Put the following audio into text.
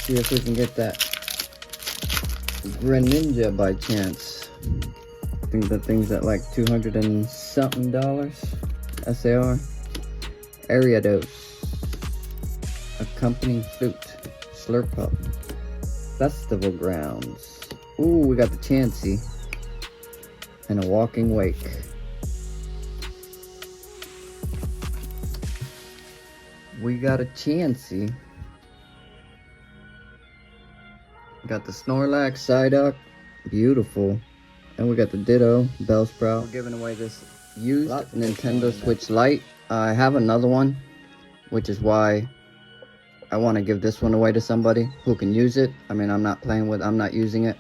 see if we can get that Greninja by chance. I think the thing's at like $200 and something SAR. Ariados. Accompanying flute. Slurpup. Festival grounds. Ooh, we got the Chansey. And a walking wake. We got a Chansey. Got the Snorlax, Psyduck, beautiful. And we got the Ditto, Bellsprout. We're giving away this used Nintendo Switch Lite. I have another one, which is why I want to give this one away to somebody who can use it. I mean, I'm not using it.